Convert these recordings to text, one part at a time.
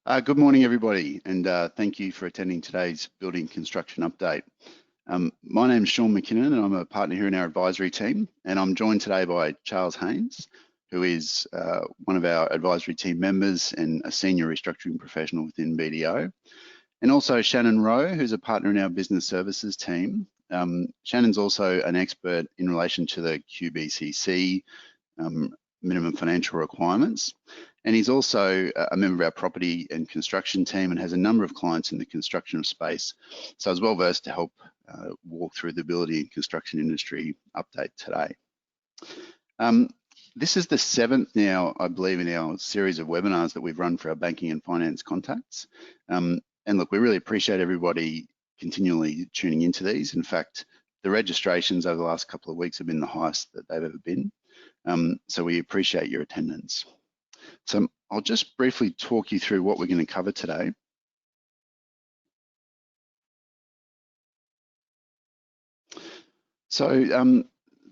Good morning, everybody, and thank you for attending today's building construction update. My name is Shaun McKinnon, and I'm a partner here in our advisory team, and I'm joined today by Charles Haines, who is one of our advisory team members and a senior restructuring professional within BDO, and also Shannon Rowe, who's a partner in our business services team. Shannon's also an expert in relation to the QBCC minimum financial requirements. And he's also a member of our property and construction team and has a number of clients in the construction space. So is well versed to help walk through the building and construction industry update today. This is the 7th now, I believe, in our series of webinars that we've run for our banking and finance contacts. And look, we really appreciate everybody continually tuning into these. In fact, the registrations over the last couple of weeks have been the highest that they've ever been. So we appreciate your attendance. So I'll just briefly talk you through what we're going to cover today. So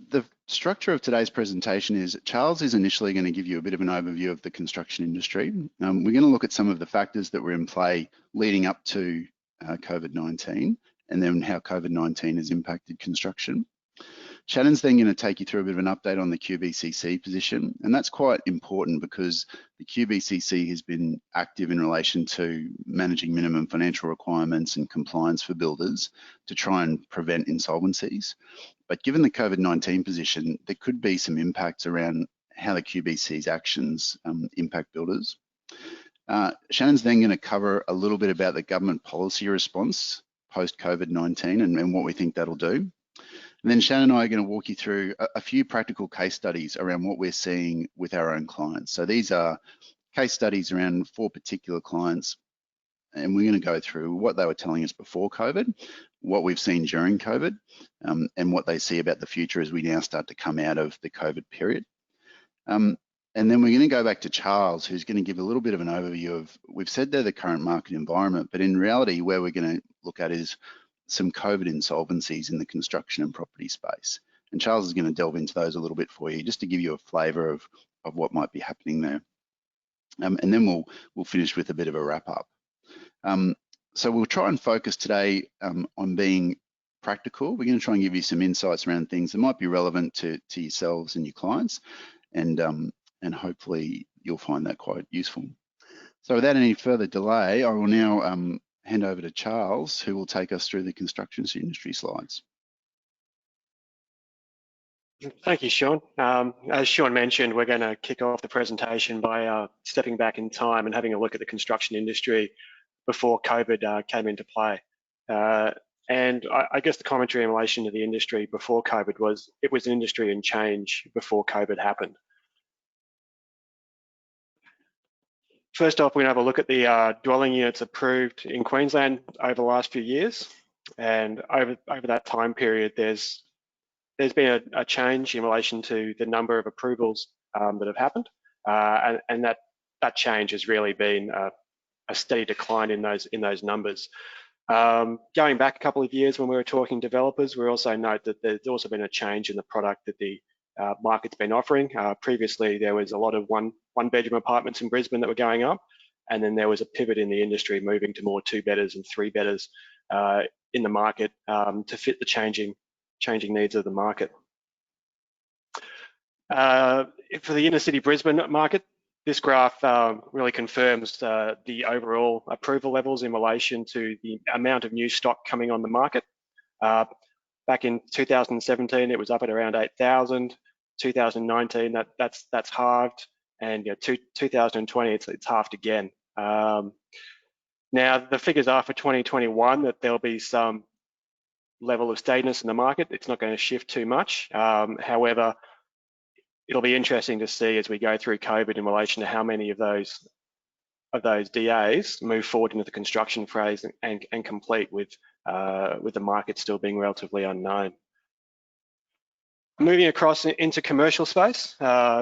the structure of today's presentation is Charles is initially going to give you a bit of an overview of the construction industry. We're going to look at some of the factors that were in play leading up to COVID-19 and then how COVID-19 has impacted construction. Shannon's then going to take you through a bit of an update on the QBCC position, and that's quite important because the QBCC has been active in relation to managing minimum financial requirements and compliance for builders to try and prevent insolvencies. But given the COVID-19 position, there could be some impacts around how the QBC's actions impact builders. Shannon's then going to cover a little bit about the government policy response post-COVID-19 and what we think that'll do. And then Shannon and I are going to walk you through a few practical case studies around what we're seeing with our own clients. So these are case studies around 4 particular clients, and we're going to go through what they were telling us before COVID, what we've seen during COVID, and what they see about the future as we now start to come out of the COVID period. And then we're going to go back to Charles, who's going to give a little bit of an overview of, we've said they're the current market environment, but in reality, where we're going to look at is some COVID insolvencies in the construction and property space. And Charles is going to delve into those a little bit for you, just to give you a flavour of what might be happening there. And then we'll finish with a bit of a wrap up. So we'll try and focus today on being practical. We're going to try and give you some insights around things that might be relevant to yourselves and your clients, and hopefully you'll find that quite useful. So without any further delay, I will now hand over to Charles, who will take us through the construction industry slides. Thank you, Shaun. As Shaun mentioned, we're going to kick off the presentation by stepping back in time and having a look at the construction industry before COVID came into play. And I guess the commentary in relation to the industry before COVID was, it was an industry in change before COVID happened. First off, we're going to have a look at the dwelling units approved in Queensland over the last few years. And over that time period, there's been a change in relation to the number of approvals that have happened. And that change has really been a steady decline in those numbers. Going back a couple of years when we were talking developers, we also note that there's also been a change in the product that the market's been offering. Previously, there was a lot of one-bedroom apartments in Brisbane that were going up, and then there was a pivot in the industry moving to more 2-bedders and 3-bedders in the market to fit the changing needs of the market. For the inner city Brisbane market, this graph really confirms the overall approval levels in relation to the amount of new stock coming on the market. Back in 2017, it was up at around 8,000. 2019, that's halved, and 2020, it's halved again. Now the figures are for 2021 that there'll be some level of steadiness in the market. It's not going to shift too much. However, it'll be interesting to see as we go through COVID in relation to how many of those DAs move forward into the construction phase and complete with the market still being relatively unknown. Moving across into commercial space,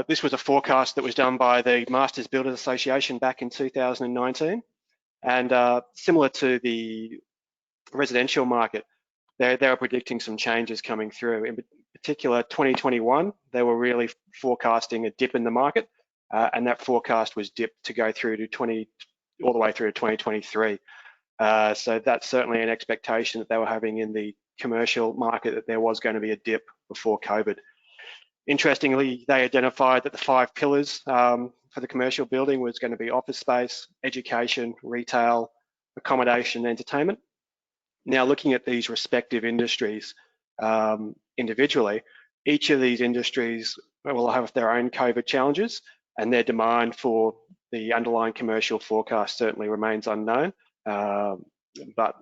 this was a forecast that was done by the Masters Builders Association back in 2019, and similar to the residential market, they were predicting some changes coming through. In particular, 2021, they were really forecasting a dip in the market, and that forecast was dipped to go through to all the way through to 2023. So that's certainly an expectation that they were having in the commercial market, that there was going to be a dip before COVID. Interestingly, they identified that the 5 pillars for the commercial building was going to be office space, education, retail, accommodation, entertainment. Now, looking at these respective industries individually, each of these industries will have their own COVID challenges, and their demand for the underlying commercial forecast certainly remains unknown. But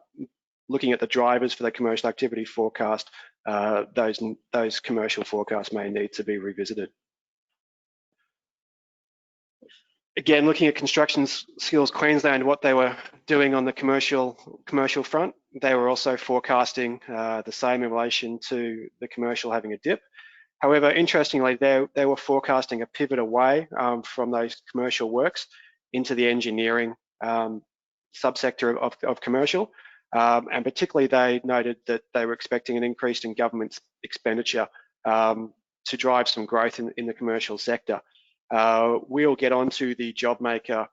looking at the drivers for the commercial activity forecast, those commercial forecasts may need to be revisited. Again, looking at Construction Skills Queensland, what they were doing on the commercial front, they were also forecasting the same in relation to the commercial having a dip. However, interestingly, they were forecasting a pivot away from those commercial works into the engineering subsector of commercial. And particularly, they noted that they were expecting an increase in government expenditure to drive some growth in the commercial sector. We'll get onto the JOBMAKER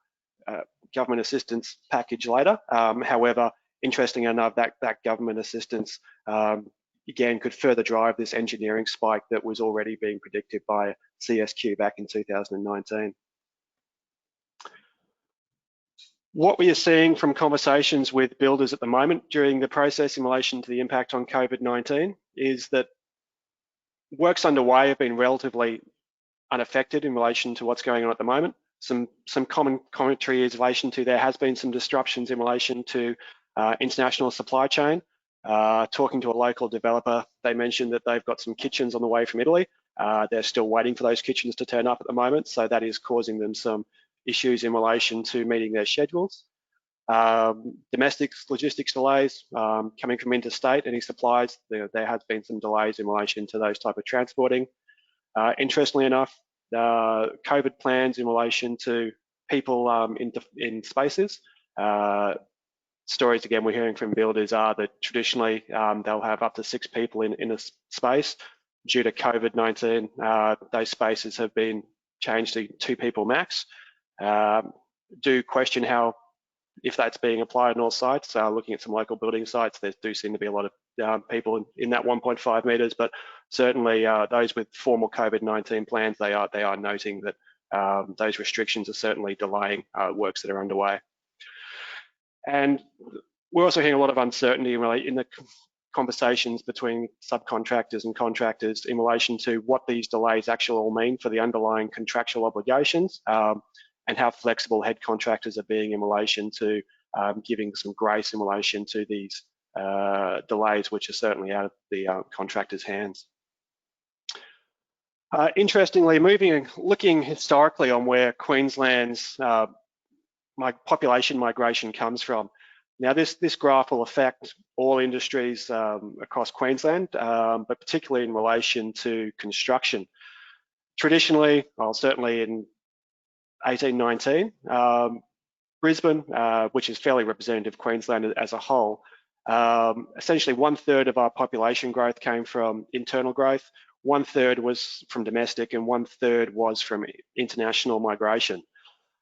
government assistance package later. However, interesting enough, that government assistance again could further drive this engineering spike that was already being predicted by CSQ back in 2019. What we are seeing from conversations with builders at the moment during the process in relation to the impact on COVID-19 is that works underway have been relatively unaffected in relation to what's going on at the moment. Some common commentary is in relation to there has been some disruptions in relation to international supply chain. Talking to a local developer, they mentioned that they've got some kitchens on the way from Italy. They're still waiting for those kitchens to turn up at the moment, so that is causing them some issues in relation to meeting their schedules. Domestic logistics delays coming from interstate, any supplies, there has been some delays in relation to those type of transporting. Interestingly enough, COVID plans in relation to people in spaces. Stories again we're hearing from builders are that traditionally they'll have up to 6 people in a space. Due to COVID-19, those spaces have been changed to 2 people max. Do question if that's being applied on all sites. Looking at some local building sites, there do seem to be a lot of people in that 1.5 metres, but certainly those with formal COVID-19 plans, they are noting that those restrictions are certainly delaying works that are underway. And we're also hearing a lot of uncertainty in the conversations between subcontractors and contractors in relation to what these delays actually all mean for the underlying contractual obligations, and how flexible head contractors are being in relation to giving some grace in relation to these delays, which are certainly out of the contractors' hands. Interestingly, looking historically on where Queensland's population migration comes from. Now, this graph will affect all industries across Queensland, but particularly in relation to construction. Traditionally, well, certainly in 1819, Brisbane, which is fairly representative of Queensland as a whole, essentially 1/3 of our population growth came from internal growth, 1/3 was from domestic, and 1/3 was from international migration.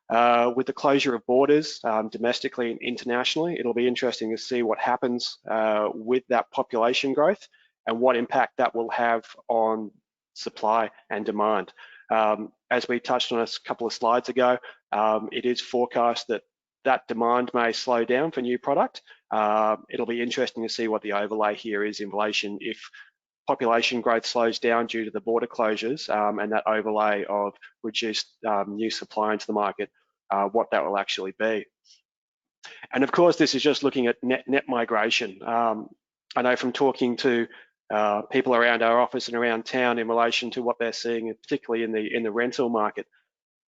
With the closure of borders domestically and internationally, it'll be interesting to see what happens with that population growth and what impact that will have on supply and demand. As we touched on a couple of slides ago, it is forecast that demand may slow down for new product. It'll be interesting to see what the overlay here is in relation if population growth slows down due to the border closures and that overlay of reduced new supply into the market, what that will actually be. And of course, this is just looking at net migration. I know from talking to people around our office and around town in relation to what they're seeing, particularly in the rental market,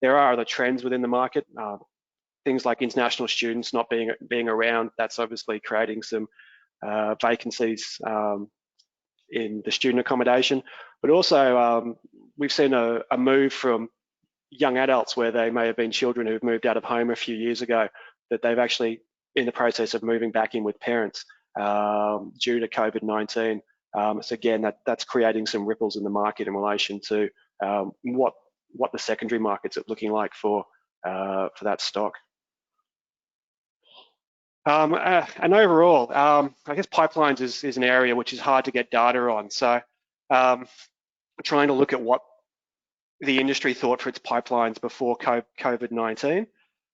there are other trends within the market. Things like international students not being around, that's obviously creating some vacancies in the student accommodation, but also we've seen a move from young adults where they may have been children who've moved out of home a few years ago, that they've actually in the process of moving back in with parents due to COVID-19. So again, that's creating some ripples in the market in relation to what the secondary markets are looking like for that stock. And overall, I guess pipelines is an area which is hard to get data on. So trying to look at what the industry thought for its pipelines before COVID-19.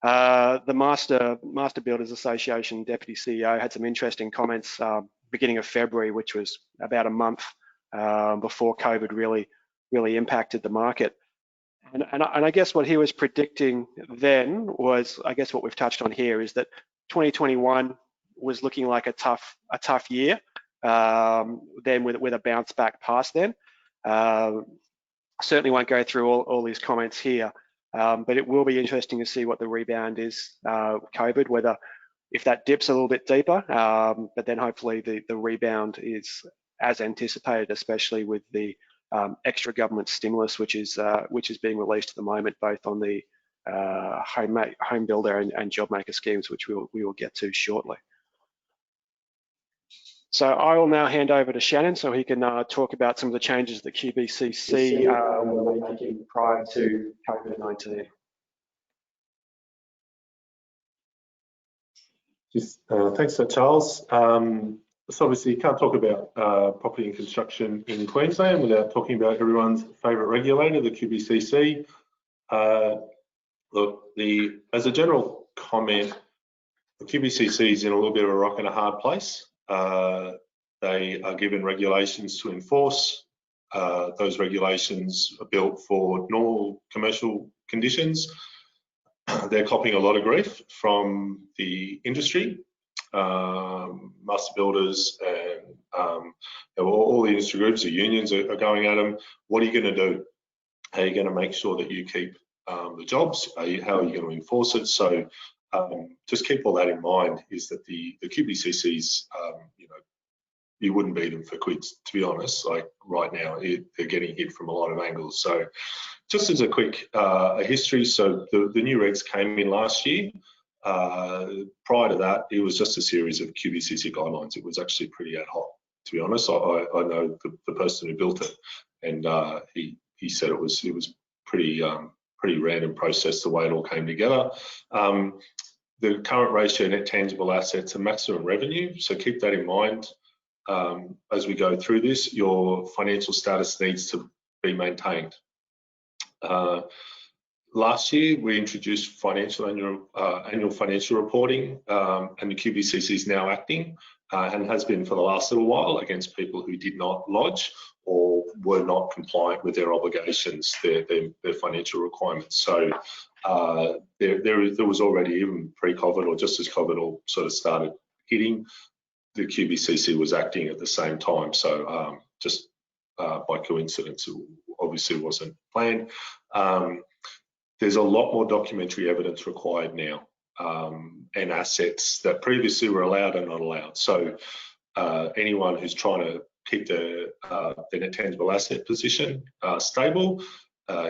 The Master Builders Association Deputy CEO had some interesting comments beginning of February, which was about a month before COVID really impacted the market. And I guess what he was predicting then was, I guess what we've touched on here, is that 2021 was looking like a tough year, then with a bounce back past then. Certainly won't go through all these comments here, but it will be interesting to see what the rebound is, COVID, whether if that dips a little bit deeper, but then hopefully the rebound is as anticipated, especially with the extra government stimulus, which is being released at the moment, both on the home builder and JOBMAKER schemes, which we will get to shortly. So I will now hand over to Shannon so he can talk about some of the changes that QBCC were making prior to COVID-19. Thanks for that, Charles. So obviously you can't talk about property and construction in Queensland without talking about everyone's favourite regulator, the QBCC. Look, as a general comment, the QBCC is in a little bit of a rock and a hard place. They are given regulations to enforce. Those regulations are built for normal commercial conditions. They're copping a lot of grief from the industry, master builders, and all the industry groups, the unions are going at them. What are you going to do? How are you going to make sure that you keep the jobs? How are you going to enforce it? So just keep all that in mind, is that the QBCCs, you wouldn't beat them for quids, to be honest. Like right now, they're getting hit from a lot of angles. So just as a quick history, so the new regs came in last year. Prior to that, it was just a series of QBCC guidelines. It was actually pretty ad hoc, to be honest. I know the person who built it, and he said it was pretty random process the way it all came together. The current ratio net tangible assets and maximum revenue, so keep that in mind as we go through this. Your financial status needs to be maintained. Last year we introduced annual financial reporting, and the QBCC is now acting and has been for the last little while against people who did not lodge or were not compliant with their obligations, their financial requirements. So there was already, even pre-COVID or just as COVID all sort of started hitting, the QBCC was acting at the same time. So just by coincidence, it obviously wasn't planned. There's a lot more documentary evidence required now, and assets that previously were allowed are not allowed. So anyone who's trying to keep their net tangible asset position stable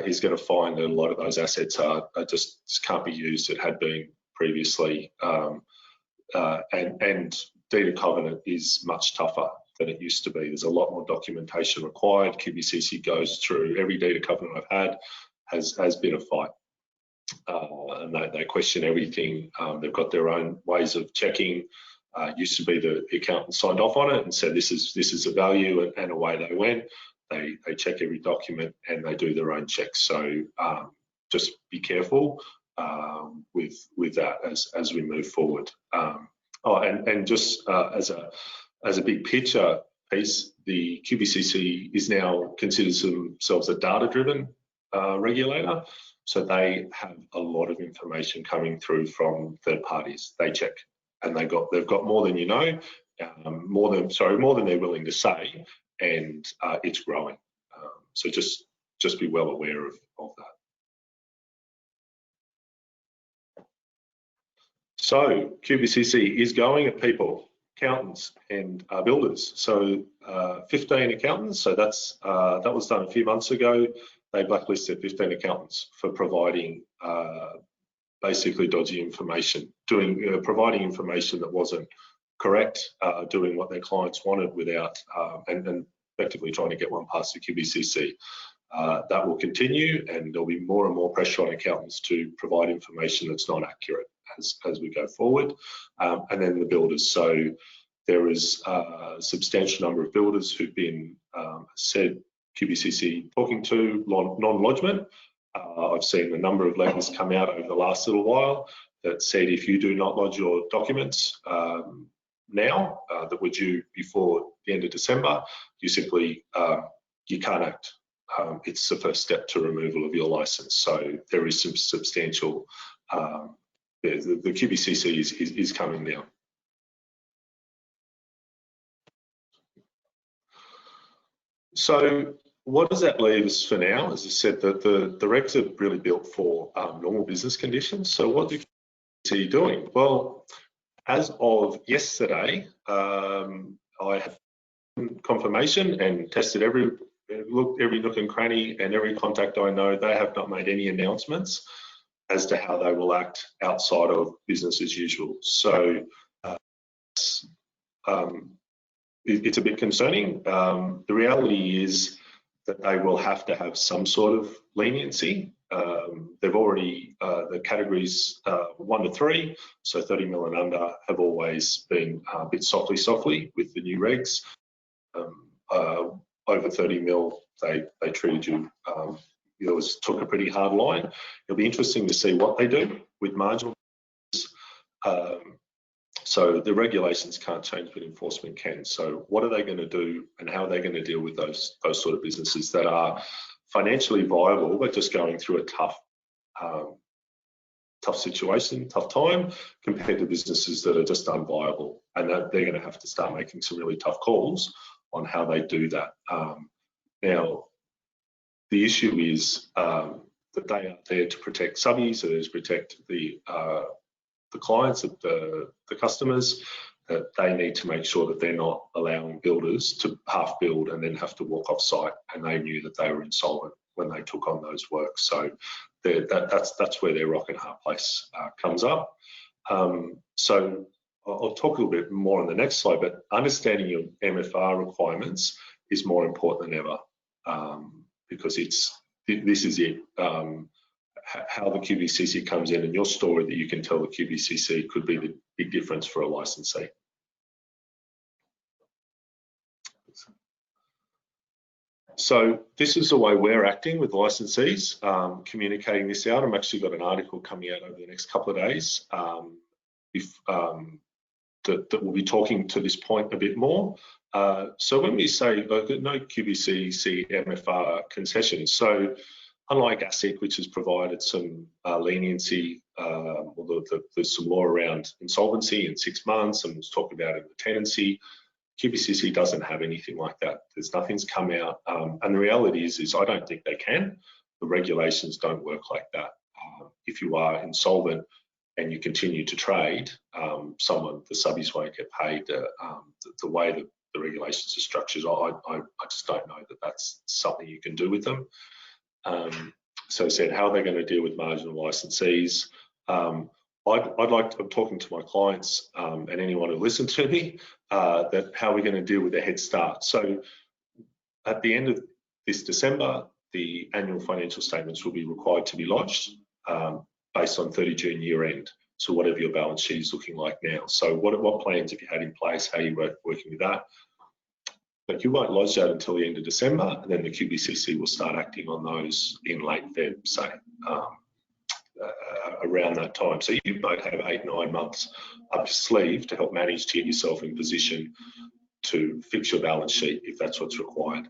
is going to find that a lot of those assets are just can't be used that had been previously, and deed of covenant is much tougher than it used to be. There's a lot more documentation required. QBCC goes through every deed of covenant I've had has been a fight, and they question everything. They've got their own ways of checking. Used to be the accountant signed off on it and said this is a value, and away they went. They check every document and they do their own checks. So just be careful with that as we move forward. And just as a big picture piece, the QBCC is now considers themselves a data-driven regulator. So they have a lot of information coming through from third parties. They check, and they've got more than you know, more than they're willing to say, and it's growing. So just be well aware of that. So QBCC is going at people, accountants and builders. So 15 accountants. So that was done a few months ago. They blacklisted 15 accountants for providing basically dodgy information, providing information that wasn't correct, doing what their clients wanted without, and effectively trying to get one past the QBCC. That will continue, and there'll be more and more pressure on accountants to provide information that's not accurate. as we go forward. And then the builders. So there is a substantial number of builders who've been said QBCC talking to non-lodgement. I've seen a number of letters come out over the last little while that said if you do not lodge your documents now that were due before the end of December, you simply you can't act. It's the first step to removal of your licence. So there is some substantial. The QBCC is coming down. So what does that leave us for now? As I said, the regs are really built for normal business conditions. So what do QBCC doing? Well, as of yesterday, I have confirmation and tested every nook and cranny and every contact I know. They have not made any announcements as to how they will act outside of business as usual. So it's a bit concerning. The reality is that they will have to have some sort of leniency. They've already, the categories 1 to 3, so 30 mil and under, have always been a bit softly with the new regs. Over 30 mil, they treated you, took a pretty hard line. It'll be interesting to see what they do with marginal. So the regulations can't change, but enforcement can. So what are they going to do, and how are they going to deal with those sort of businesses that are financially viable but just going through a tough situation, tough time, compared to businesses that are just unviable, and that they're going to have to start making some really tough calls on how they do that. Now, the issue is that they are there to protect subbies, so to protect the clients, the customers, that they need to make sure that they're not allowing builders to half build and then have to walk off site, and they knew that they were insolvent when they took on those works. So that's where their rock and hard place comes up. So I'll talk a little bit more on the next slide, but understanding your MFR requirements is more important than ever, because this is it. How the QBCC comes in, and your story that you can tell the QBCC could be the big difference for a licensee. So this is the way we're acting with licensees, communicating this out. I've actually got an article coming out over the next couple of days that will be talking to this point a bit more. So when we say no QBCC MFR concessions, so unlike ASIC, which has provided some leniency, although there's some law around insolvency in 6 months, and was talked about in the tenancy, QBCC doesn't have anything like that. Nothing's come out, and the reality is I don't think they can. The regulations don't work like that. If you are insolvent and you continue to trade, the subbies won't get paid. The way that the regulations are structured, I just don't know that that's something you can do with them. So I said, how are they going to deal with marginal licensees? I'm talking to my clients and anyone who listens to me, that how we're going to deal with a head start. So at the end of this December, the annual financial statements will be required to be lodged based on 30 June year end. So whatever your balance sheet is looking like now. So what plans have you had in place? How are you working with that? But you won't lodge that until the end of December, and then the QBCC will start acting on those in late Feb, say, around that time. So you might have 8-9 months up your sleeve to help manage to get yourself in position to fix your balance sheet if that's what's required.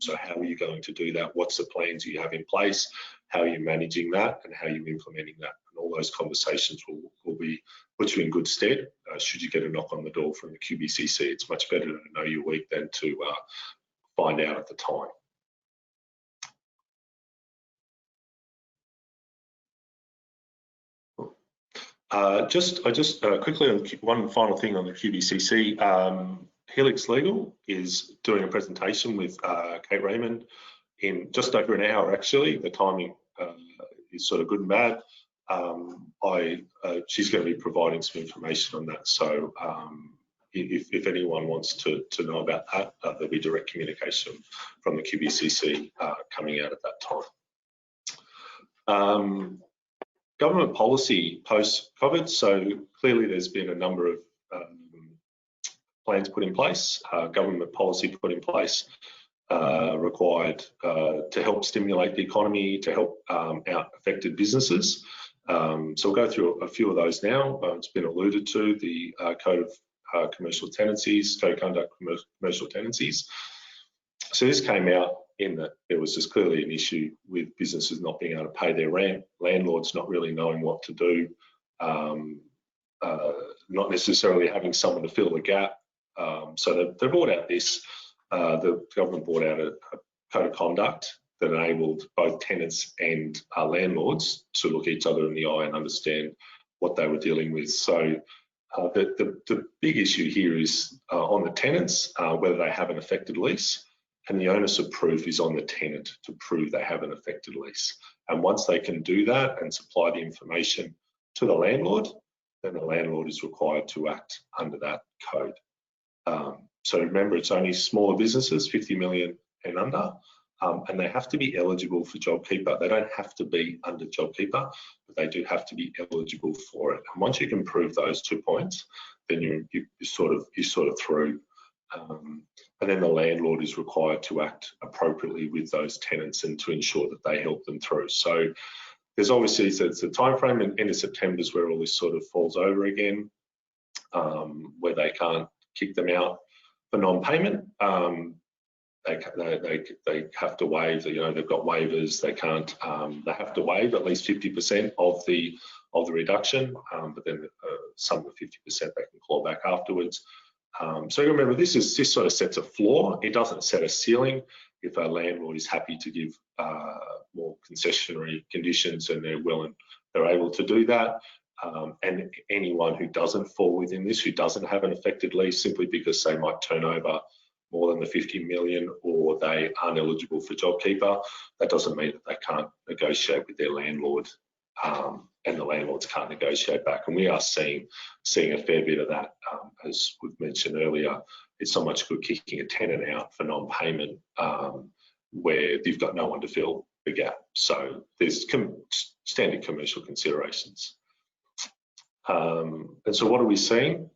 So how are you going to do that? What's the plans you have in place? How are you managing that, and how are you implementing that? And all those conversations will be put you in good stead should you get a knock on the door from the QBCC. It's much better to know your week than to find out at the time. Just quickly on one final thing on the QBCC. Helix Legal is doing a presentation with Kate Raymond in just over an hour. Actually, the timing is sort of good and bad. She's going to be providing some information on that. So if anyone wants to know about that, there'll be direct communication from the QBCC coming out at that time. Government policy post-COVID. So clearly there's been a number of plans put in place, government policy put in place required to help stimulate the economy, to help out affected businesses. So we'll go through a few of those now. It's been alluded to, the Code of Commercial Tenancies, Code of Conduct Commercial Tenancies. So this came out in that there was just clearly an issue with businesses not being able to pay their rent, landlords not really knowing what to do, not necessarily having someone to fill the gap. So they brought out this, the government brought out a code of conduct that enabled both tenants and landlords to look each other in the eye and understand what they were dealing with. So the big issue here is on the tenants, whether they have an affected lease, and the onus of proof is on the tenant to prove they have an affected lease. And once they can do that and supply the information to the landlord, then the landlord is required to act under that code. So remember, it's only smaller businesses, 50 million and under, and they have to be eligible for JobKeeper. They don't have to be under JobKeeper, but they do have to be eligible for it. And once you can prove those 2 points, then you're sort of through. And then the landlord is required to act appropriately with those tenants and to ensure that they help them through. So there's obviously, so it's a time frame, and end of September is where all this sort of falls over again, where they can't kick them out for non-payment. They have to waive, you know, they've got waivers. They can't, they have to waive at least 50% of the reduction, but then some of the 50% they can claw back afterwards. So remember, this sort of sets a floor. It doesn't set a ceiling. If a landlord is happy to give more concessionary conditions and they're able to do that, and anyone who doesn't fall within this, who doesn't have an affected lease simply because they might turn over more than the 50 million or they aren't eligible for JobKeeper, that doesn't mean that they can't negotiate with their landlord, and the landlords can't negotiate back. And we are seeing a fair bit of that. As we've mentioned earlier, it's not much good kicking a tenant out for non-payment where you've got no one to fill the gap. So there's standard commercial considerations. And so what are we seeing?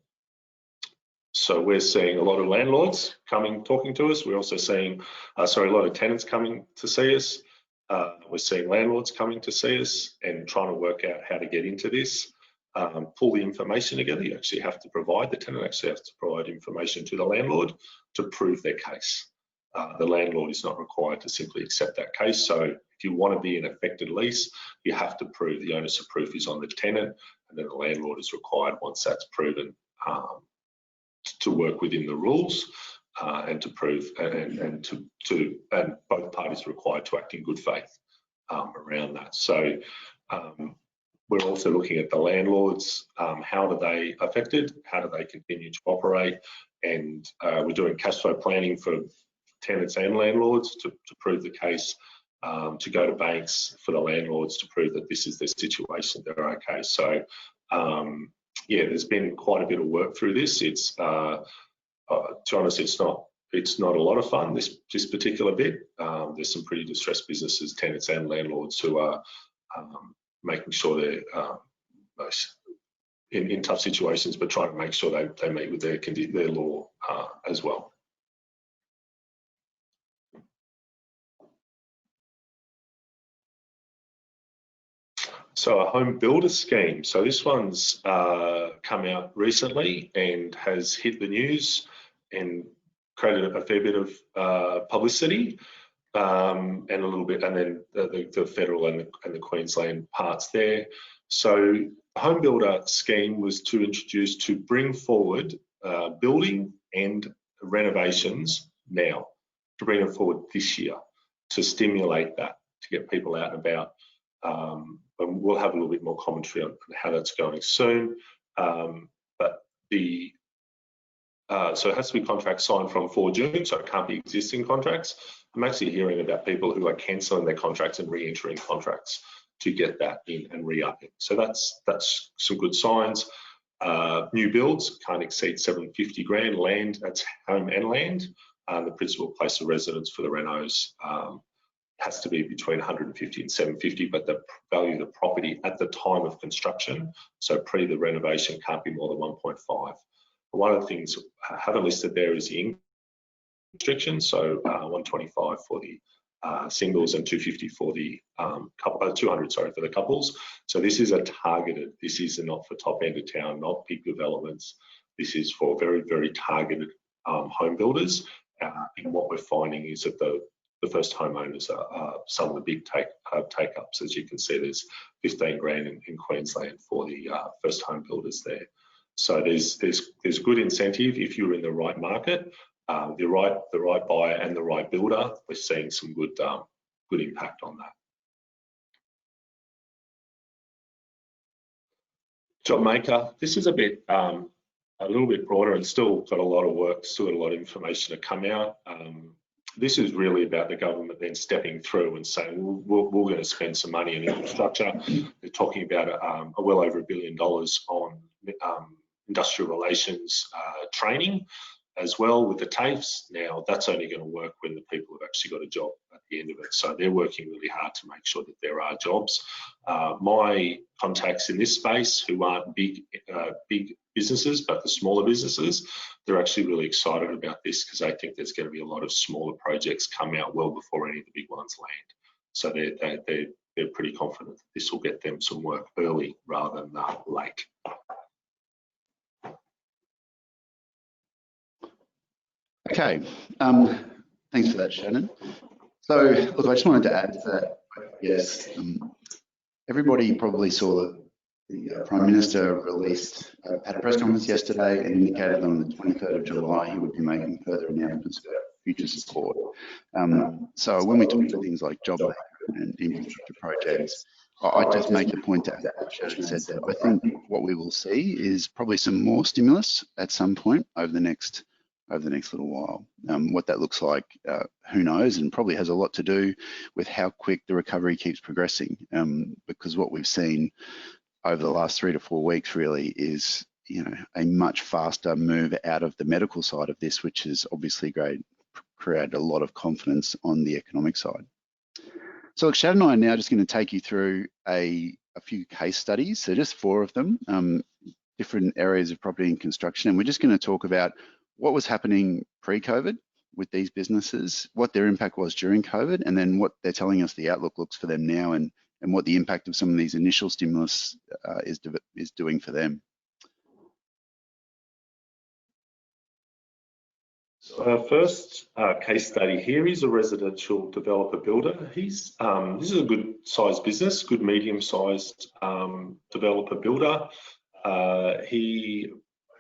So we're seeing a lot of landlords talking to us. We're also seeing, a lot of tenants coming to see us. We're seeing landlords coming to see us and trying to work out how to get into this, pull the information together. You actually have to provide, the tenant actually has to provide information to the landlord to prove their case. The landlord is not required to simply accept that case. So if you want to be an affected lease, you have to prove, the onus of proof is on the tenant, and then the landlord is required, once that's proven, to work within the rules and to prove, and both parties are required to act in good faith around that. So we're also looking at the landlords. How are they affected? How do they continue to operate? And we're doing cash flow planning for tenants and landlords to prove the case, to go to banks for the landlords to prove that this is their situation, they're okay. So yeah, there's been quite a bit of work through this. It's to be honest, it's not a lot of fun, this particular bit. There's some pretty distressed businesses, tenants and landlords, who are making sure they're in tough situations, but trying to make sure they meet with their law as well. So a home builder scheme. So this one's come out recently and has hit the news and created a fair bit of publicity, and a little bit, and then the federal and the Queensland parts there. So a home builder scheme was to introduce, to bring forward building and renovations now, to bring them forward this year, to stimulate that, to get people out and about. And we'll have a little bit more commentary on how that's going soon. But so it has to be contracts signed from 4 June, so it can't be existing contracts. I'm actually hearing about people who are cancelling their contracts and re-entering contracts to get that in and re-upping. So that's some good signs. New builds can't exceed 750 grand. Land, that's home and land, the principal place of residence for the renos. has to be between 150 and 750, but the value of the property at the time of construction, so pre the renovation, can't be more than 1.5. One of the things I haven't listed there is the income restriction, so 125 for the singles and 250 for the 200, sorry, for the couples. So this is a targeted, this is not for top end of town, not big developments. This is for very, very targeted home builders. And what we're finding is that the first homeowners are some of the big take-ups. As you can see, there's 15 grand in Queensland for the first home builders there. So there's good incentive if you're in the right market, the right buyer and the right builder. We're seeing some good impact on that. JOBMAKER, this is a little bit broader and still got a lot of work, still got a lot of information to come out. This is really about the government then stepping through and saying, we're going to spend some money on infrastructure. They're talking about well over $1 billion on industrial relations training as well with the TAFEs. Now, that's only going to work when the people have actually got a job at the end of it. So they're working really hard to make sure that there are jobs. My contacts in this space, who aren't big businesses, but the smaller businesses, they're actually really excited about this because they think there's going to be a lot of smaller projects come out well before any of the big ones land. So they're pretty confident that this will get them some work early rather than late. Okay, thanks for that, Shannon. So, look, I just wanted to add to that. Yes, everybody probably saw that the Prime Minister released, had a press conference yesterday and indicated that on the 23rd of July he would be making further announcements about future support. So when we talk about things like JOBMAKER and infrastructure projects, I just make the point to add what Shannon said, that I think what we will see is probably some more stimulus at some point over the next little while. What that looks like, who knows, and probably has a lot to do with how quick the recovery keeps progressing, because what we've seen over the last 3 to 4 weeks really is, you know, a much faster move out of the medical side of this, which has obviously created a lot of confidence on the economic side. So look, Shannon and I are now just going to take you through a few case studies, so just 4 of them, different areas of property and construction, and we're just going to talk about what was happening pre-COVID with these businesses, what their impact was during COVID, and then what they're telling us the outlook looks for them now, and what the impact of some of these initial stimulus is doing for them. So our first case study here is a residential developer builder. This is a good sized business, good medium sized developer builder. He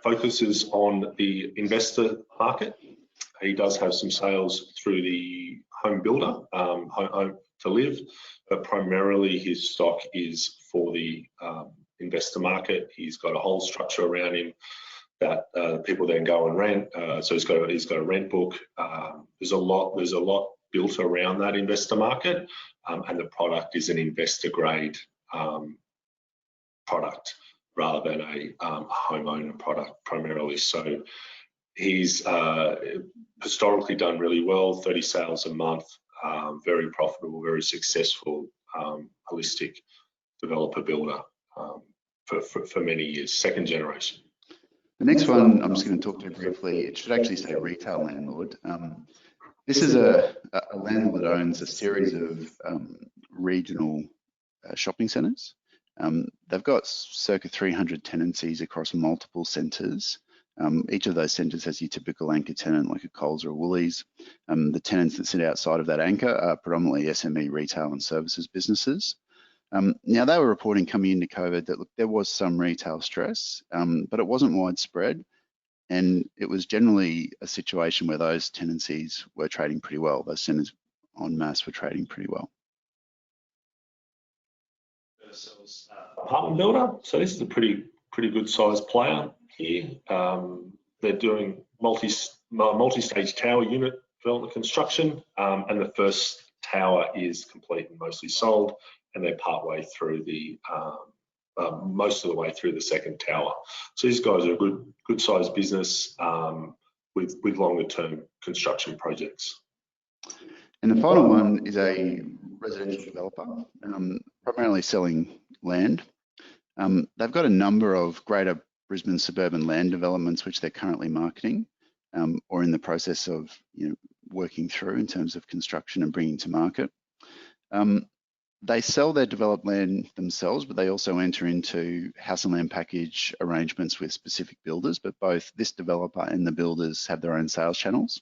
focuses on the investor market. He does have some sales through the home builder, home to live, but primarily his stock is for the investor market. He's got a whole structure around him that people then go and rent. So he's got a rent book. There's a lot built around that investor market, and the product is an investor grade product rather than a homeowner product primarily. So he's historically done really well, 30 sales a month, very profitable, very successful, holistic developer builder for many years, second generation. The next one I'm just going to talk to briefly, it should actually say retail landlord. This is a landlord that owns a series of regional shopping centres. They've got circa 300 tenancies across multiple centres. Each of those centres has your typical anchor tenant like a Coles or a Woolies. The tenants that sit outside of that anchor are predominantly SME retail and services businesses. Now they were reporting coming into COVID that look, there was some retail stress, but it wasn't widespread, and it was generally a situation where those tenancies were trading pretty well. Those centres en masse were trading pretty well. Apartment builder. So this is a pretty good sized player here. They're doing multi-stage tower unit development construction, and the first tower is complete and mostly sold, and they're partway through the most of the way through the second tower. So these guys are a good sized business with longer term construction projects. And the final one is a residential developer, primarily selling land. They've got a number of greater Brisbane suburban land developments which they're currently marketing or in the process of working through in terms of construction and bringing to market. They sell their developed land themselves, but they also enter into house and land package arrangements with specific builders, but both this developer and the builders have their own sales channels.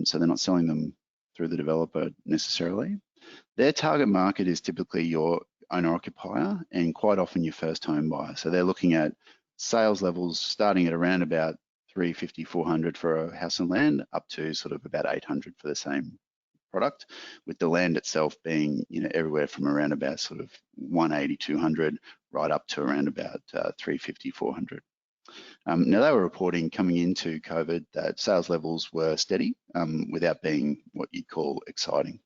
So they're not selling them through the developer necessarily. Their target market is typically your owner-occupier and quite often your first home buyer. So they're looking at sales levels starting at around about 350, 400 for a house and land up to sort of about 800 for the same product, with the land itself being everywhere from around about sort of 180, 200 right up to around about 350, 400. Now they were reporting coming into COVID that sales levels were steady without being what you'd call exciting.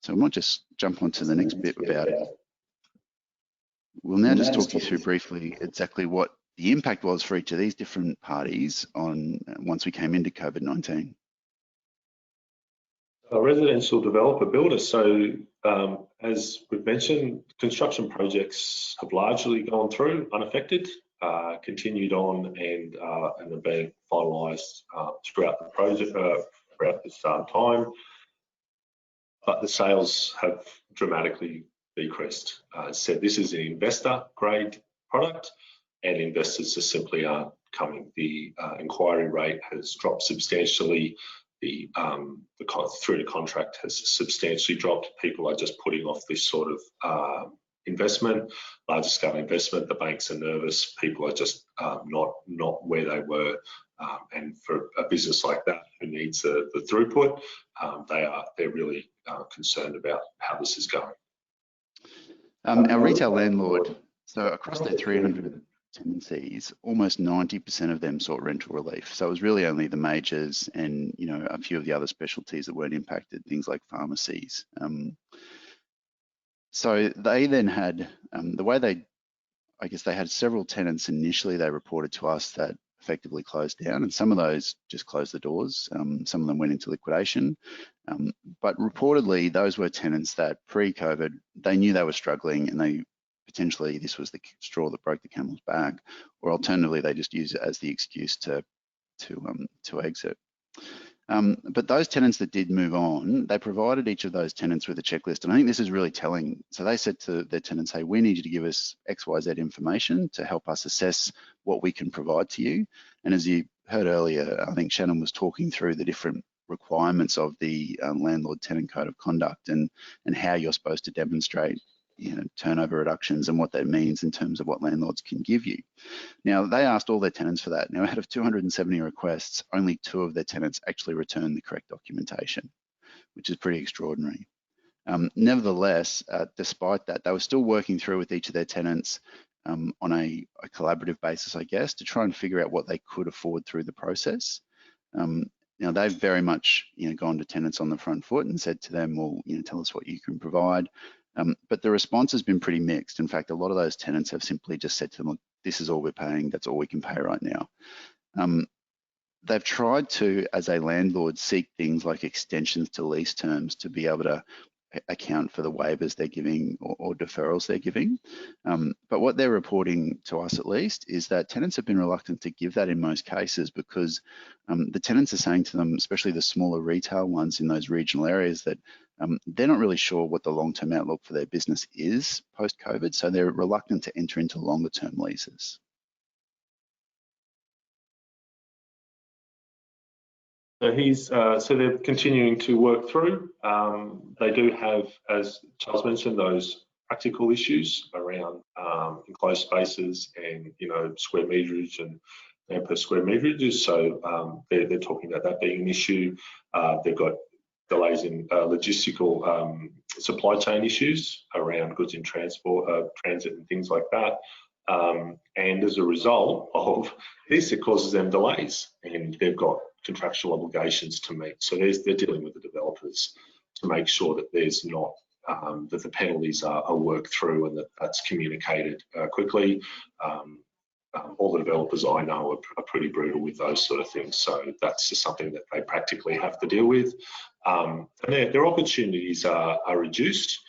So I might just jump onto the next bit about it. We'll now just talk you through briefly exactly what the impact was for each of these different parties on once we came into COVID-19. A residential developer builder. So as we've mentioned, construction projects have largely gone through unaffected, continued on and have been finalised throughout the project, throughout this time. But the sales have dramatically decreased. As said, this is an investor grade product and investors just simply aren't coming. The inquiry rate has dropped substantially. The through the contract has substantially dropped. People are just putting off this sort of investment, larger scale investment. The banks are nervous. People are just not where they were. And for a business like that who needs the throughput, they're really concerned about how this is going. Our retail landlord, so across their 300 tenancies, almost 90% of them sought rental relief. So it was really only the majors and a few of the other specialties that weren't impacted, things like pharmacies. So they then had I guess they had several tenants initially. They reported to us that effectively closed down, and some of those just closed the doors. Some of them went into liquidation, but reportedly those were tenants that pre-COVID they knew they were struggling, and they potentially this was the straw that broke the camel's back, or alternatively they just used it as the excuse to exit. But those tenants that did move on, they provided each of those tenants with a checklist, and I think this is really telling. So they said to their tenants, hey, we need you to give us XYZ information to help us assess what we can provide to you. And as you heard earlier, I think Shannon was talking through the different requirements of the Landlord Tenant Code of Conduct and how you're supposed to demonstrate turnover reductions and what that means in terms of what landlords can give you. Now, they asked all their tenants for that. Now, out of 270 requests, only 2 of their tenants actually returned the correct documentation, which is pretty extraordinary. Nevertheless, despite that, they were still working through with each of their tenants on a collaborative basis, I guess, to try and figure out what they could afford through the process. Now, they've very much gone to tenants on the front foot and said to them, well, tell us what you can provide. But the response has been pretty mixed. In fact, a lot of those tenants have simply just said to them, look, this is all we're paying, that's all we can pay right now. They've tried to, as a landlord, seek things like extensions to lease terms to be able to account for the waivers they're giving or deferrals they're giving. But what they're reporting to us, at least, is that tenants have been reluctant to give that in most cases because the tenants are saying to them, especially the smaller retail ones in those regional areas, that they're not really sure what the long-term outlook for their business is post-COVID, so they're reluctant to enter into longer-term leases. So they're continuing to work through. They do have, as Charles mentioned, those practical issues around enclosed spaces and square meterage and per square meterage. So they're talking about that being an issue. They've got delays in logistical supply chain issues around goods in transport, transit and things like that. And as a result of this, it causes them delays, and they've got contractual obligations to meet. So they're dealing with the developers to make sure that there's not that the penalties are worked through and that that's communicated quickly. all the developers I know are pretty brutal with those sort of things. So that's just something that they practically have to deal with. And their opportunities are reduced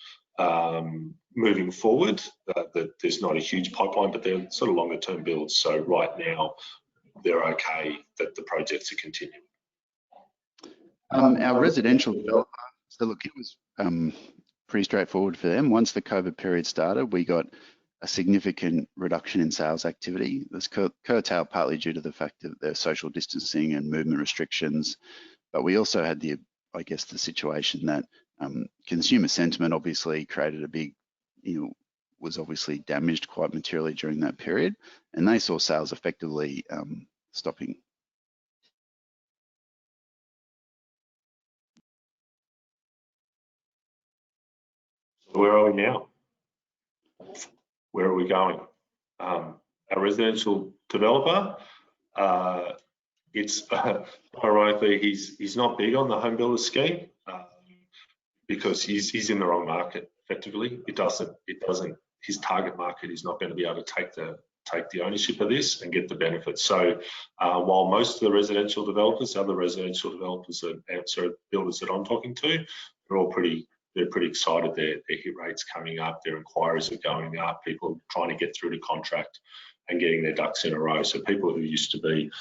moving forward. That there's not a huge pipeline, but they're sort of longer term builds. So right now, they're okay that the projects are continuing. Our residential developer, so look, it was pretty straightforward for them. Once the COVID period started, we got a significant reduction in sales activity. This curtailed partly due to the fact that there's social distancing and movement restrictions, but we also had the situation that consumer sentiment obviously created a big, was obviously damaged quite materially during that period, and they saw sales effectively stopping. Where are we now? Where are we going? Our residential developer, it's ironically he's not big on the home builder scheme because he's in the wrong market. Effectively, it doesn't. His target market is not going to be able to take the ownership of this and get the benefits. So while most of the residential developers, other residential developers and builders that I'm talking to, they're pretty excited. Their hit rates coming up, their inquiries are going up, people are trying to get through to contract and getting their ducks in a row. So people who used to be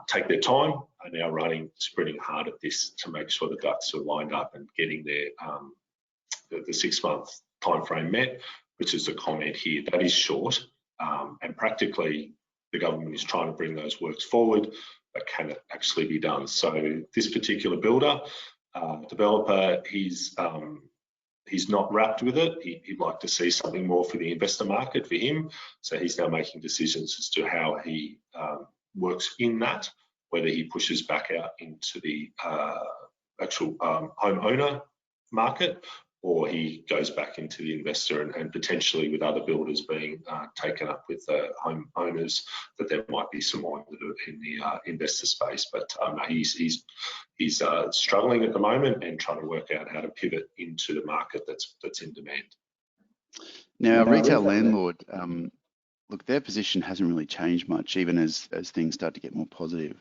take their time are now sprinting hard at this to make sure the ducks are lined up and getting their the 6-month time frame met, which is a comment here. That is short, and practically the government is trying to bring those works forward, but can it actually be done? So this particular builder, developer, he's not wrapped with it. He'd like to see something more for the investor market for him. So he's now making decisions as to how he works in that, whether he pushes back out into the actual homeowner market, or he goes back into the investor and potentially with other builders being taken up with the homeowners, that there might be some more in the investor space. But he's struggling at the moment and trying to work out how to pivot into the market that's in demand. Now, retail landlord, look, their position hasn't really changed much, even as things start to get more positive.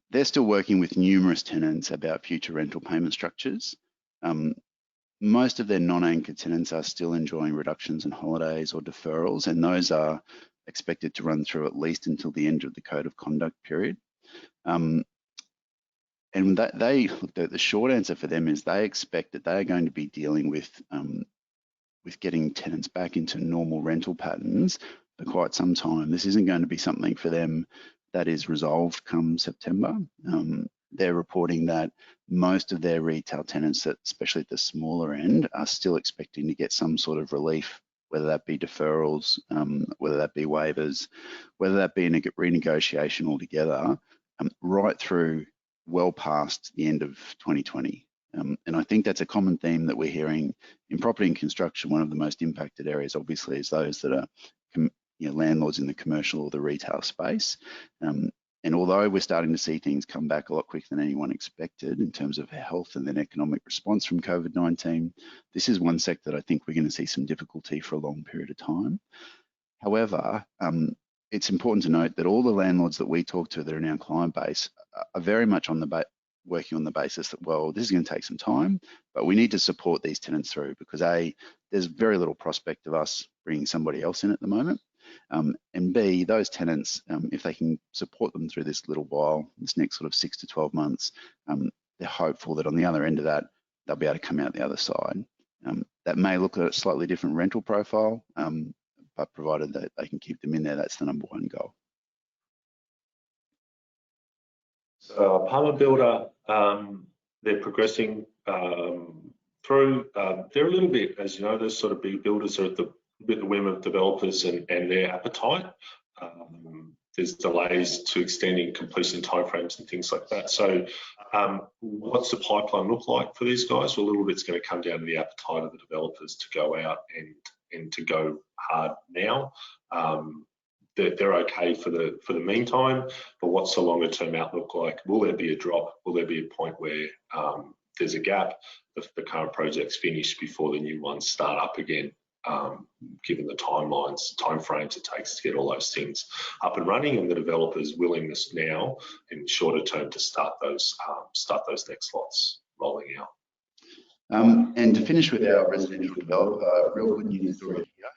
They're still working with numerous tenants about future rental payment structures. Most of their non-anchor tenants are still enjoying reductions in holidays or deferrals, and those are expected to run through at least until the end of the Code of Conduct period. And the short answer for them is they expect that they are going to be dealing with getting tenants back into normal rental patterns for quite some time. This isn't going to be something for them that is resolved come September. They're reporting that most of their retail tenants, especially at the smaller end, are still expecting to get some sort of relief, whether that be deferrals, whether that be waivers, whether that be a renegotiation altogether, right through well past the end of 2020. And I think that's a common theme that we're hearing in property and construction. One of the most impacted areas, obviously, is those that are landlords in the commercial or the retail space. And although we're starting to see things come back a lot quicker than anyone expected in terms of health and then economic response from COVID-19, this is one sector that I think we're going to see some difficulty for a long period of time. However, it's important to note that all the landlords that we talk to that are in our client base are very much working on the basis that, well, this is going to take some time, but we need to support these tenants through because A, there's very little prospect of us bringing somebody else in at the moment. And B, those tenants, if they can support them through this little while, this next sort of 6 to 12 months, they're hopeful that on the other end of that, they'll be able to come out the other side. That may look at a slightly different rental profile, but provided that they can keep them in there, that's the number one goal. So apartment builder, they're progressing through. They're a little bit, as you know, those sort of big builders are at the whim of developers and their appetite. There's delays to extending completion timeframes and things like that. So what's the pipeline look like for these guys? Well, a little bit's going to come down to the appetite of the developers to go out and to go hard now. They're okay for the meantime, but what's the longer term outlook like? Will there be a drop? Will there be a point where there's a gap? The current project's finished before the new ones start up again? given the timeframes it takes to get all those things up and running, and the developers' willingness now in shorter term to start those next lots rolling out. And to finish with our residential developer, real good news story here.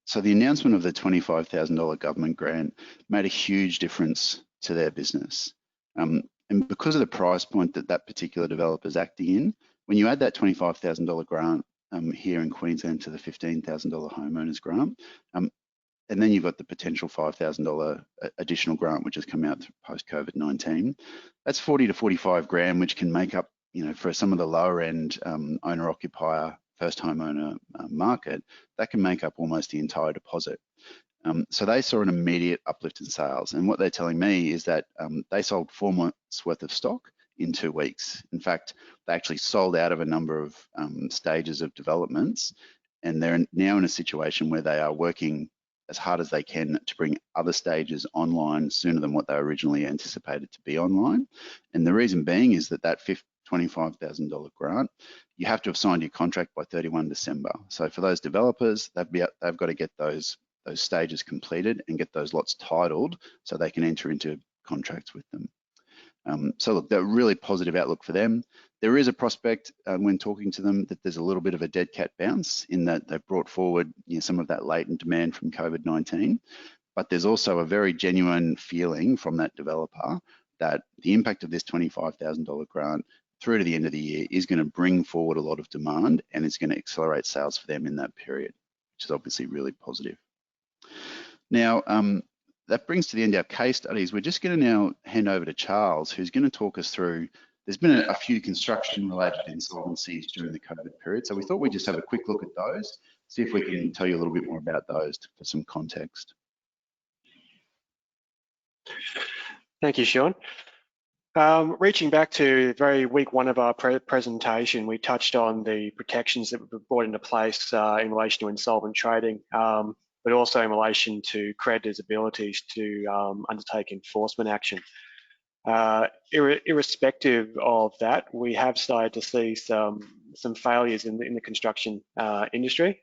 So the announcement of the $25,000 government grant made a huge difference to their business. And because of the price point that that particular developer is acting in, when you add that $25,000 grant here in Queensland to the $15,000 homeowners grant, and then you've got the potential $5,000 additional grant, which has come out post COVID-19. That's 40 to 45 grand, which can make up, for some of the lower end owner-occupier, first homeowner market, that can make up almost the entire deposit. So they saw an immediate uplift in sales. And what they're telling me is that they sold 4 months worth of stock in 2 weeks. In fact, they actually sold out of a number of stages of developments, and they're now in a situation where they are working as hard as they can to bring other stages online sooner than what they originally anticipated to be online. And the reason being is that $25,000 grant, you have to have signed your contract by 31 December. So for those developers, they've got to get those stages completed and get those lots titled so they can enter into contracts with them. So look, they're a really positive outlook for them. There is a prospect when talking to them that there's a little bit of a dead cat bounce in that they've brought forward some of that latent demand from COVID-19, but there's also a very genuine feeling from that developer that the impact of this $25,000 grant through to the end of the year is going to bring forward a lot of demand, and it's going to accelerate sales for them in that period, which is obviously really positive. Now, that brings to the end our case studies. We're just going to now hand over to Charles, who's going to talk us through, there's been a few construction-related insolvencies during the COVID period, so we thought we'd just have a quick look at those, see if we can tell you a little bit more about those for some context. Thank you, Shaun. Reaching back to very week 1 of our presentation, we touched on the protections that were brought into place in relation to insolvent trading, but also in relation to creditors' abilities to undertake enforcement action. Irrespective of that, we have started to see some failures in the construction industry,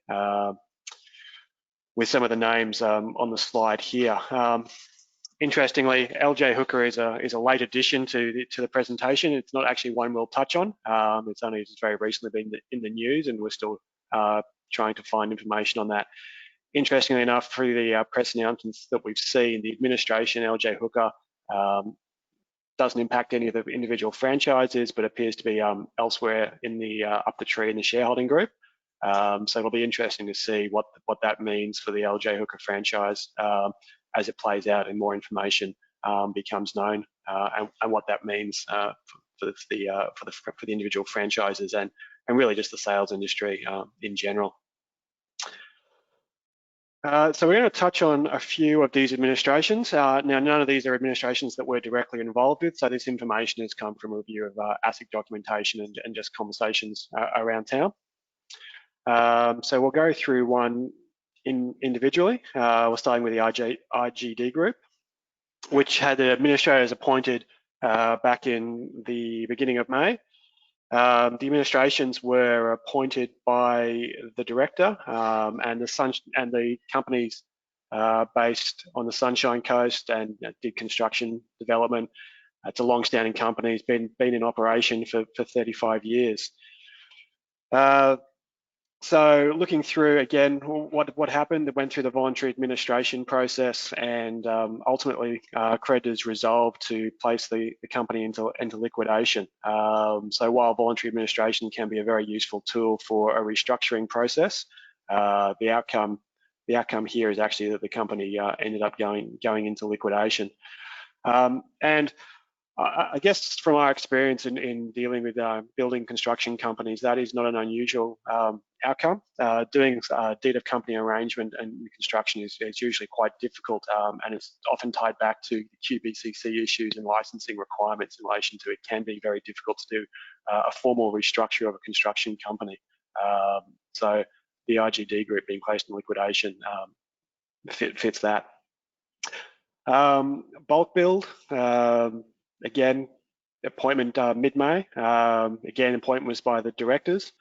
with some of the names on the slide here. Interestingly, LJ Hooker is a late addition to the presentation. It's not actually one we'll touch on. It's only just very recently been in the news, and we're still trying to find information on that. Interestingly enough, through the press announcements that we've seen, the administration, LJ Hooker, doesn't impact any of the individual franchises, but appears to be elsewhere in the up the tree in the shareholding group. So it'll be interesting to see what that means for the LJ Hooker franchise as it plays out and more information becomes known, and what that means for the individual franchises and really just the sales industry in general. So we're going to touch on a few of these administrations. Now, none of these are administrations that we're directly involved with, so this information has come from a review of ASIC documentation and just conversations around town. So we'll go through one individually. We're starting with the IGD group, which had the administrators appointed back in the beginning of May. The administrations were appointed by the director, and the companies based on the Sunshine Coast and did construction development. It's a long-standing company. It's been in operation for 35 years. So looking through again, what happened? It went through the voluntary administration process, and ultimately creditors resolved to place the company into liquidation. So while voluntary administration can be a very useful tool for a restructuring process, the outcome here is actually that the company ended up going into liquidation. And I guess from our experience in dealing with building construction companies, that is not an unusual outcome. Doing a deed of company arrangement and construction is usually quite difficult, and it's often tied back to QBCC issues and licensing requirements in relation to it. Can be very difficult to do a formal restructure of a construction company. So the IGD group being placed in liquidation fits that. Bulk build. Again, appointment mid-May. Again, appointment was by the directors.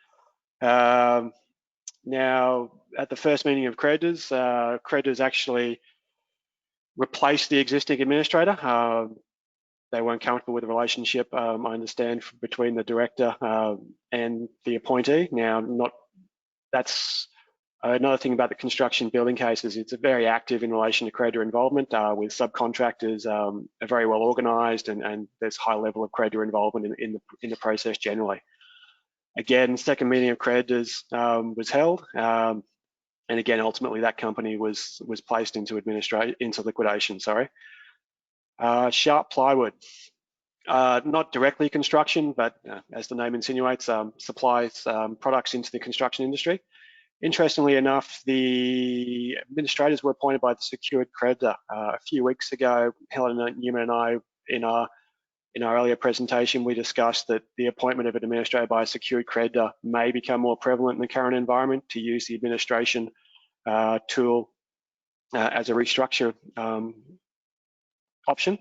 Now, at the first meeting of creditors, creditors actually replaced the existing administrator. They weren't comfortable with the relationship, I understand, between the director and the appointee. Now, that's another thing about the construction building cases. It's very active in relation to creditor involvement, with subcontractors are very well organised, and there's high level of creditor involvement in the process generally. Again, second meeting of creditors was held, and again, ultimately that company was placed into liquidation. Sorry. Sharp Plywood, not directly construction, but as the name insinuates, supplies products into the construction industry. Interestingly enough, the administrators were appointed by the secured creditor. A few weeks ago, Helen Newman and I, in our earlier presentation, we discussed that the appointment of an administrator by a secured creditor may become more prevalent in the current environment, to use the administration tool as a restructure option.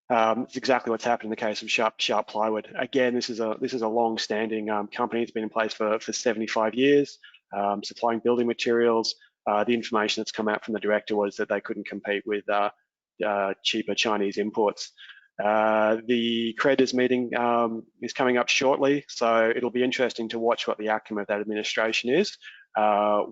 It's exactly what's happened in the case of Sharp Plywood. Again, this is a long-standing company. It's been in place for 75 years, supplying building materials. The information that's come out from the director was that they couldn't compete with cheaper Chinese imports. The creditors meeting is coming up shortly, so it'll be interesting to watch what the outcome of that administration is,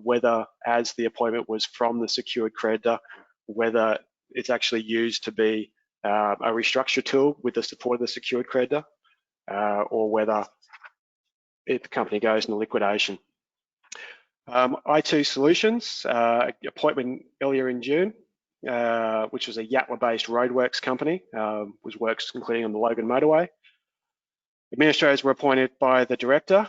whether, as the appointment was from the secured creditor, whether it's actually used to be a restructure tool with the support of the secured creditor, or whether the company goes into liquidation. IT Solutions, appointment earlier in June, which was a Yatala-based roadworks company, was works including on the Logan motorway. Administrators were appointed by the director.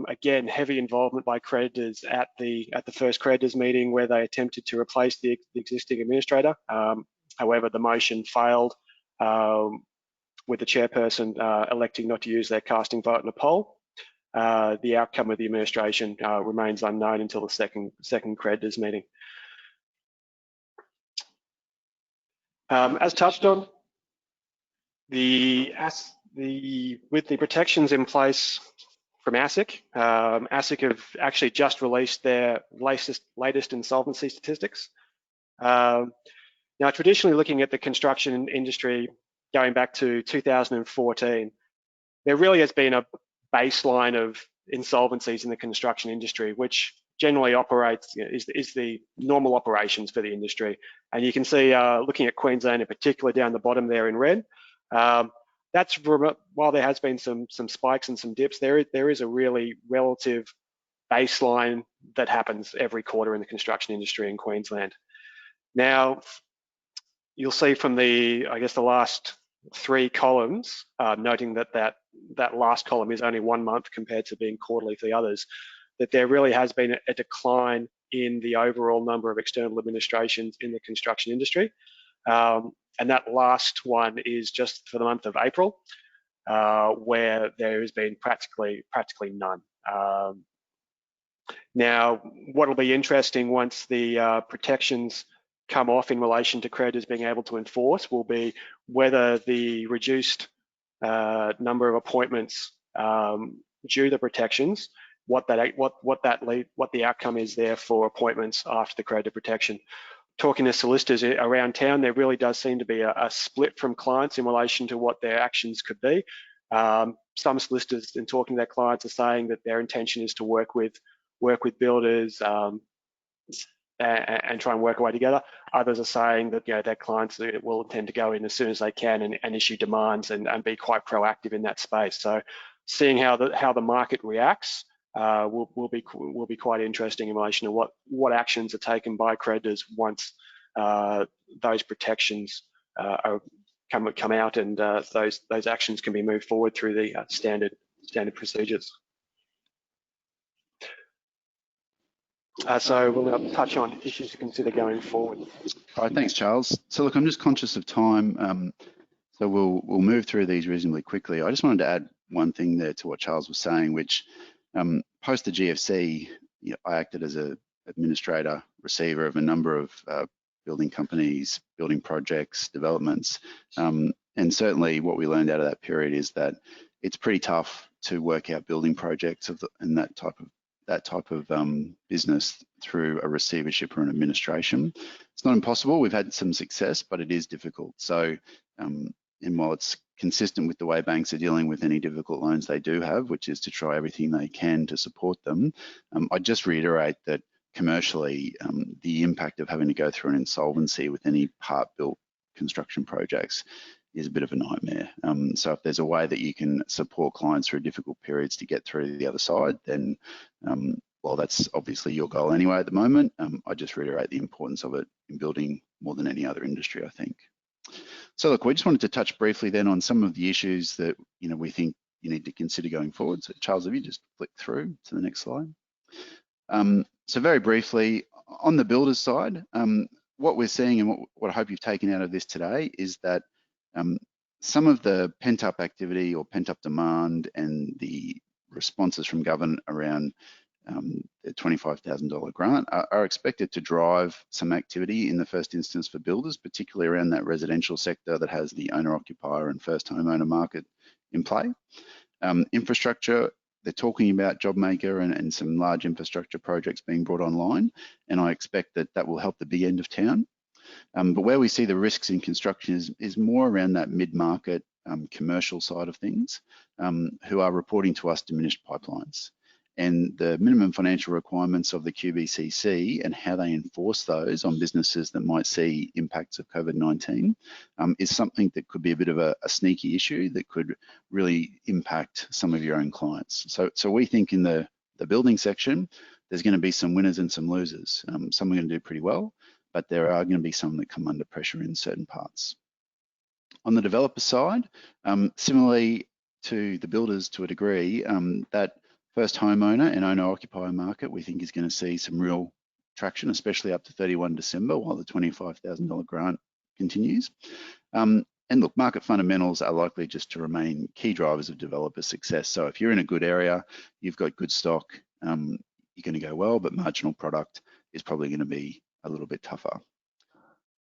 Again, heavy involvement by creditors at the first creditors meeting, where they attempted to replace the existing administrator. However, the motion failed, with the chairperson electing not to use their casting vote in a poll. The outcome of the administration remains unknown until the second creditors meeting. As touched on, with the protections in place from ASIC, ASIC have actually just released their latest insolvency statistics. Now, traditionally, looking at the construction industry going back to 2014, there really has been a baseline of insolvencies in the construction industry, which generally operates, is the normal operations for the industry. And you can see, looking at Queensland in particular, down the bottom there in red, that's, while there has been some spikes and some dips, there is a really relative baseline that happens every quarter in the construction industry in Queensland. Now, you'll see from the last three columns, noting that last column is only 1 month compared to being quarterly for the others, that there really has been a decline in the overall number of external administrations in the construction industry. And that last one is just for the month of April, where there has been practically none. Now, what will be interesting once the protections come off in relation to creditors being able to enforce will be whether the reduced number of appointments due to the protections, what the outcome is there for appointments after the creditor protection. Talking to solicitors around town, there really does seem to be a split from clients in relation to what their actions could be. Some solicitors, in talking to their clients, are saying that their intention is to work with builders and try and work our way together. Others are saying that their clients will intend to go in as soon as they can and issue demands and be quite proactive in that space. So, seeing how the market reacts will be quite interesting in relation to what actions are taken by creditors once those protections come out, and those actions can be moved forward through the standard procedures. So we'll now touch on issues to consider going forward. All right, thanks, Charles. So look, I'm just conscious of time, so we'll move through these reasonably quickly. I just wanted to add one thing there to what Charles was saying, which post the GFC, I acted as an administrator, receiver of a number of building companies, building projects, developments, and certainly what we learned out of that period is that it's pretty tough to work out building projects and that type of that type of business through a receivership or an administration. It's not impossible. We've had some success, but it is difficult. So, and while it's consistent with the way banks are dealing with any difficult loans they do have, which is to try everything they can to support them, I just reiterate that commercially, the impact of having to go through an insolvency with any part-built construction projects is a bit of a nightmare. So if there's a way that you can support clients through difficult periods to get through to the other side, then, well, that's obviously your goal anyway at the moment. I just reiterate the importance of it in building more than any other industry, I think. So look, we just wanted to touch briefly then on some of the issues that we think you need to consider going forward. So Charles, if you just flick through to the next slide. So very briefly, on the builders side, what we're seeing and what I hope you've taken out of this today is that some of the pent-up activity or pent-up demand and the responses from government around the $25,000 grant are expected to drive some activity in the first instance for builders, particularly around that residential sector that has the owner-occupier and first homeowner market in play. Infrastructure, they're talking about JOBMAKER and some large infrastructure projects being brought online, and I expect that that will help the big end of town. But where we see the risks in construction is more around that mid-market commercial side of things, who are reporting to us diminished pipelines. And the minimum financial requirements of the QBCC and how they enforce those on businesses that might see impacts of COVID-19 is something that could be a bit of a sneaky issue that could really impact some of your own clients. So we think in the building section, there's going to be some winners and some losers. Some are going to do pretty well, but there are going to be some that come under pressure in certain parts. On the developer side, similarly to the builders to a degree, that first homeowner and owner-occupier market we think is going to see some real traction, especially up to 31 December while the $25,000 grant continues. And look, market fundamentals are likely just to remain key drivers of developer success. So if you're in a good area, you've got good stock, you're going to go well, but marginal product is probably going to be a little bit tougher.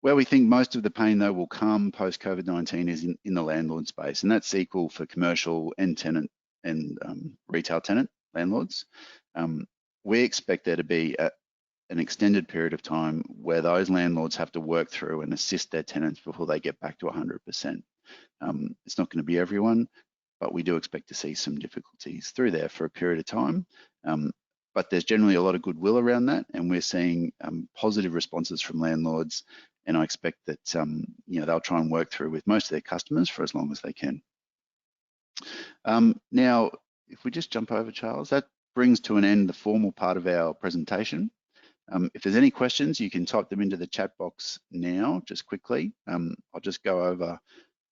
Where we think most of the pain though will come post COVID-19 is in the landlord space, and that's equal for commercial and tenant and retail tenant landlords. We expect there to be an extended period of time where those landlords have to work through and assist their tenants before they get back to 100%. It's not going to be everyone, but we do expect to see some difficulties through there for a period of time. But there's generally a lot of goodwill around that, and we're seeing positive responses from landlords, and I expect that they'll try and work through with most of their customers for as long as they can. Now, if we just jump over, Charles, that brings to an end the formal part of our presentation. If there's any questions, you can type them into the chat box now, just quickly. I'll just go over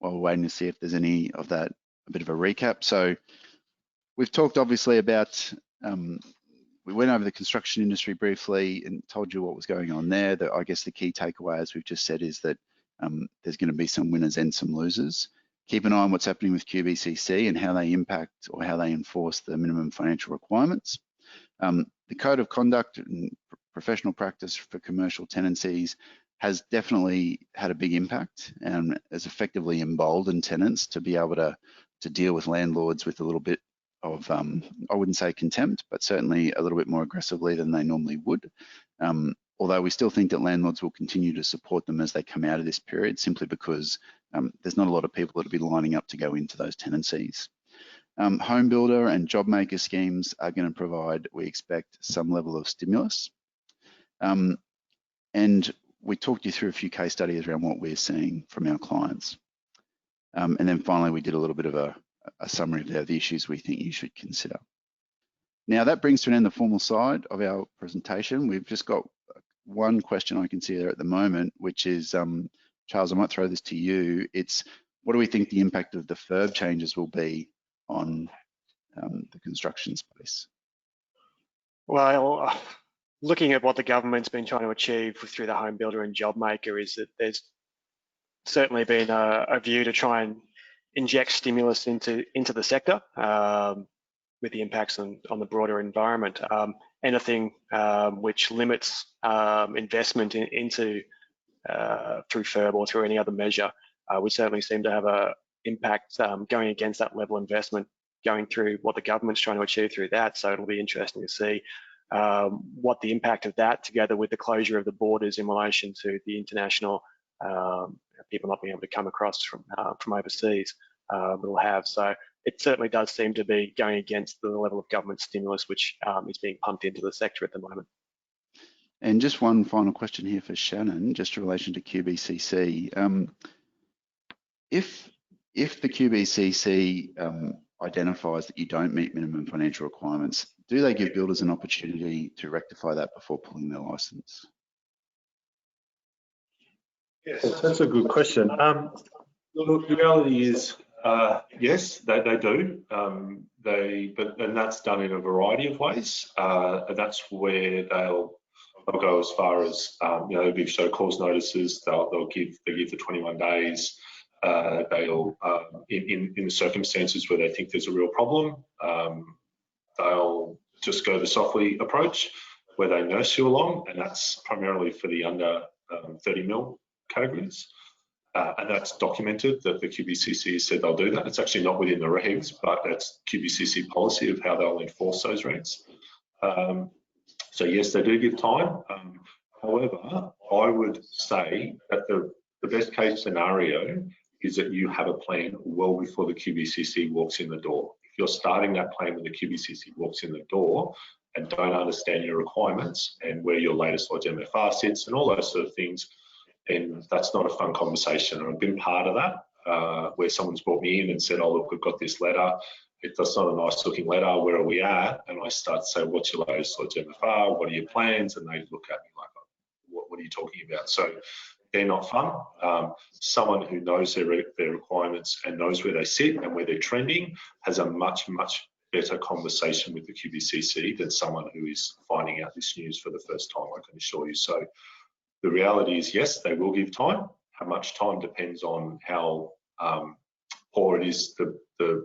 while we're waiting to see if there's any of that, a bit of a recap. So we've talked obviously about, we went over the construction industry briefly and told you what was going on there. I guess the key takeaway, as we've just said, is that there's going to be some winners and some losers. Keep an eye on what's happening with QBCC and how they impact or how they enforce the minimum financial requirements. The code of conduct and professional practice for commercial tenancies has definitely had a big impact and has effectively emboldened tenants to be able to deal with landlords with a little bit of, I wouldn't say contempt, but certainly a little bit more aggressively than they normally would. Although we still think that landlords will continue to support them as they come out of this period, simply because there's not a lot of people that will be lining up to go into those tenancies. Home builder and JOBMAKER schemes are going to provide, we expect, some level of stimulus. And we talked you through a few case studies around what we're seeing from our clients. And then finally, we did a little bit of a summary of the issues we think you should consider. Now that brings to an end the formal side of our presentation. We've just got one question I can see there at the moment, which is, Charles, I might throw this to you. It's, what do we think the impact of the FIRB changes will be on the construction space? Well, looking at what the government's been trying to achieve through the home builder and JOBMAKER is that there's certainly been a view to try and inject stimulus into the sector with the impacts on the broader environment. Anything which limits investment into through FIRB or through any other measure would certainly seem to have an impact going against that level of investment going through what the government's trying to achieve through that. So it'll be interesting to see what the impact of that, together with the closure of the borders in relation to the international people not being able to come across from overseas, will have. So it certainly does seem to be going against the level of government stimulus which is being pumped into the sector at the moment. And just one final question here for Shannon, just in relation to QBCC. If the QBCC identifies that you don't meet minimum financial requirements, do they give builders an opportunity to rectify that before pulling their licence? Yes, that's a good question. Look, the reality is, yes, they do. And that's done in a variety of ways. And that's where they'll go as far as they'll give show cause notices. They give the 21 days. They'll in the circumstances where they think there's a real problem, they'll just go the softly approach, where they nurse you along, and that's primarily for the under 30 mil categories. And that's documented that the QBCC said they'll do that. It's actually not within the regs, but that's QBCC policy of how they'll enforce those regs. So yes, they do give time. However, I would say that the best case scenario is that you have a plan well before the QBCC walks in the door. If you're starting that plan when the QBCC walks in the door and don't understand your requirements and where your latest Lodge MFR sits and all those sort of things, then that's not a fun conversation. And I've been part of that, where someone's brought me in and said, oh, look, we've got this letter. That's not a nice looking letter. Where are we at? And I start to say, what's your latest Lodge MFR? What are your plans? And they look at me like, what are you talking about? So they're not fun. Someone who knows their requirements and knows where they sit and where they're trending has a much, much better conversation with the QBCC than someone who is finding out this news for the first time, I can assure you. So the reality is, yes, they will give time. How much time depends on how poor it is the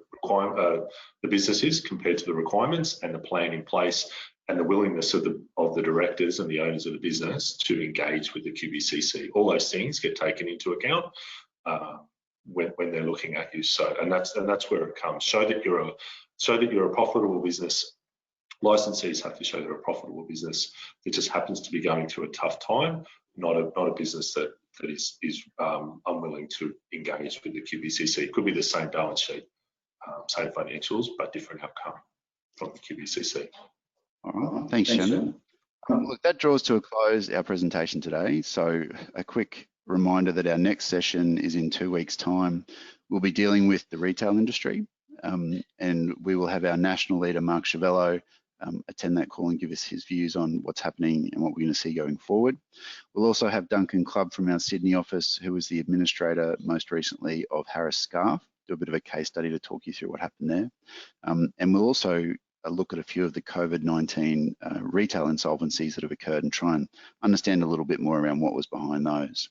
business is compared to the requirements and the plan in place and the willingness of the directors and the owners of the business to engage with the QBCC. All those things get taken into account when they're looking at you. So, and that's where it comes. Show that you're a profitable business. Licensees have to show they're a profitable business that just happens to be going through a tough time, not a business that is unwilling to engage with the QBCC. It could be the same balance sheet, same financials, but different outcome from the QBCC. All right, thanks, Shannon. Look, that draws to a close our presentation today. So a quick reminder that our next session is in 2 weeks' time. We'll be dealing with the retail industry, and we will have our national leader, Mark Chiavello, attend that call and give us his views on what's happening and what we're going to see going forward. We'll also have Duncan Clubb from our Sydney office, who was the administrator most recently of Harris Scarf, do a bit of a case study to talk you through what happened there. And we'll also look at a few of the COVID-19 retail insolvencies that have occurred and try and understand a little bit more around what was behind those.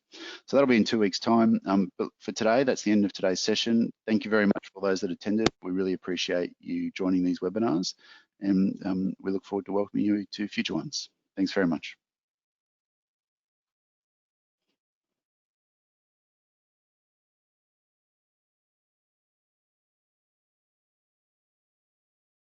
So that'll be in 2 weeks' time. But for today, that's the end of today's session. Thank you very much for those that attended. We really appreciate you joining these webinars, and we look forward to welcoming you to future ones. Thanks very much.